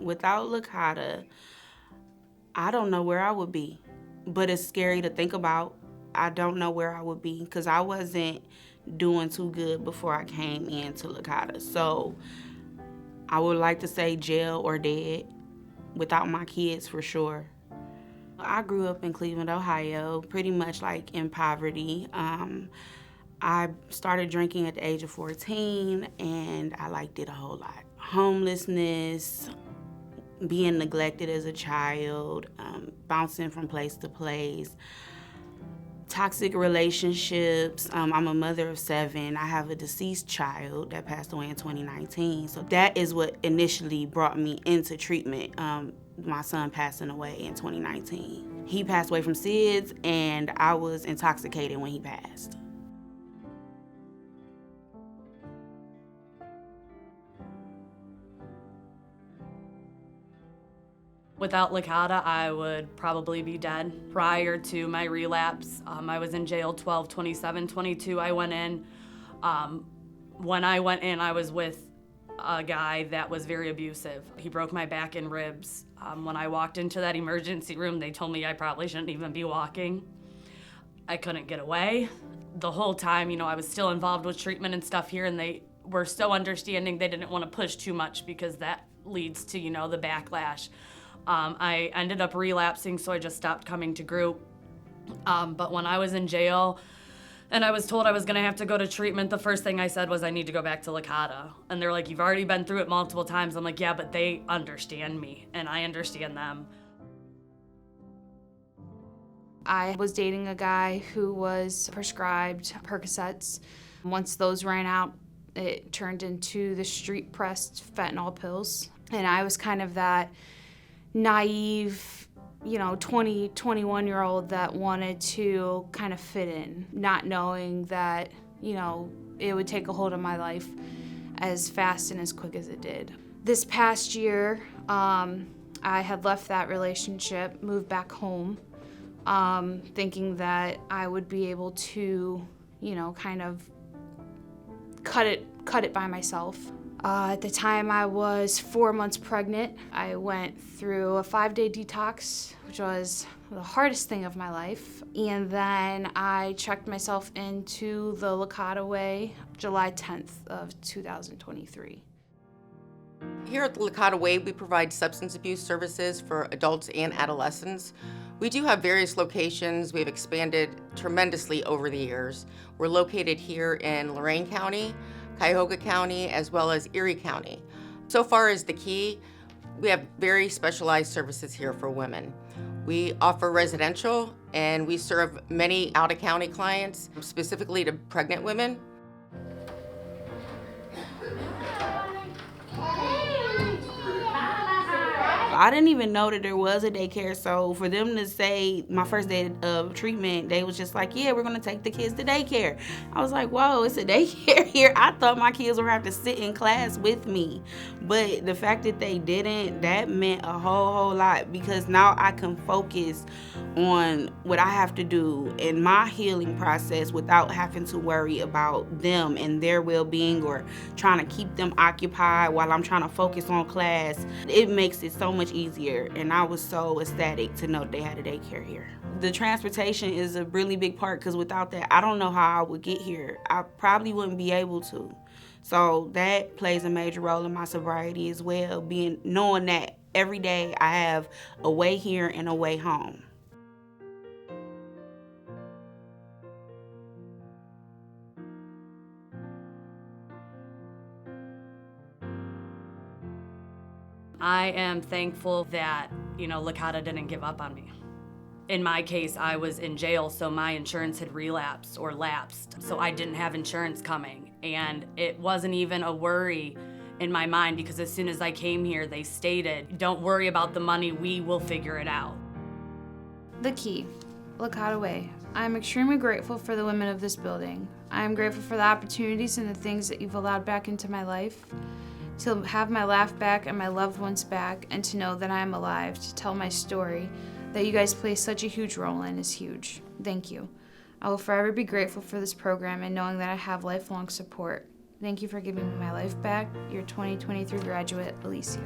Without LCADA, I don't know where I would be, but it's scary to think about. I don't know where I would be because I wasn't doing too good before I came into LCADA. So I would like to say jail or dead without my kids for sure. I grew up in Cleveland, Ohio, pretty much like in poverty. I started drinking at the age of 14 and I did a whole lot. Homelessness, being neglected as a child, bouncing from place to place, toxic relationships. I'm a mother of 7. I have a deceased child that passed away in 2019. So that is what initially brought me into treatment. My son passing away in 2019. He passed away from SIDS and I was intoxicated when he passed. Without LCADA, I would probably be dead. Prior to my relapse, I was in jail 12, 27, 22. I went in. When I went in, I was with a guy that was very abusive. He broke my back and ribs. When I walked into that emergency room, they told me I probably shouldn't even be walking. I couldn't get away. The whole time, I was still involved with treatment and stuff here, and they were so understanding. They didn't want to push too much because that leads to, the backlash. I ended up relapsing, so I just stopped coming to group. But when I was in jail and I was told I was gonna have to go to treatment, the first thing I said was I need to go back to LCADA. And they're like, you've already been through it multiple times. I'm like, yeah, but they understand me and I understand them. I was dating a guy who was prescribed Percocets. Once those ran out, it turned into the street-pressed fentanyl pills. And I was kind of that naive, 20, 21-year-old that wanted to kind of fit in, not knowing that, it would take a hold of my life as fast and as quick as it did. This past year, I had left that relationship, moved back home, thinking that I would be able to, kind of cut it by myself. At the time I was 4 months pregnant. I went through a 5-day detox, which was the hardest thing of my life. And then I checked myself into the LCADA Way July 10th of 2023. Here at the LCADA Way, we provide substance abuse services for adults and adolescents. We do have various locations. We've expanded tremendously over the years. We're located here in Lorain County, Cuyahoga County, as well as Erie County. So far as the key, we have very specialized services here for women. We offer residential and we serve many out-of-county clients, specifically to pregnant women. I didn't even know that there was a daycare, so for them to say my first day of treatment, they was just like, yeah, we're gonna take the kids to daycare. I was like, whoa, it's a daycare here. I thought my kids would have to sit in class with me. But the fact that they didn't, that meant a whole lot because now I can focus on what I have to do in my healing process without having to worry about them and their well-being or trying to keep them occupied while I'm trying to focus on class. It makes it so much easier, and I was so ecstatic to know they had a daycare here. The transportation is a really big part because without that, I don't know how I would get here. I probably wouldn't be able to. So that plays a major role in my sobriety as well, knowing that every day I have a way here and a way home. I am thankful that, LCADA didn't give up on me. In my case, I was in jail, so my insurance had relapsed or lapsed, so I didn't have insurance coming. And it wasn't even a worry in my mind because as soon as I came here, they stated, don't worry about the money, we will figure it out. The key, LCADA Way. I'm extremely grateful for the women of this building. I am grateful for the opportunities and the things that you've allowed back into my life. To have my laugh back and my loved ones back, and to know that I am alive, to tell my story that you guys play such a huge role in is huge. Thank you. I will forever be grateful for this program and knowing that I have lifelong support. Thank you for giving me my life back. Your 2023 graduate, Alicia.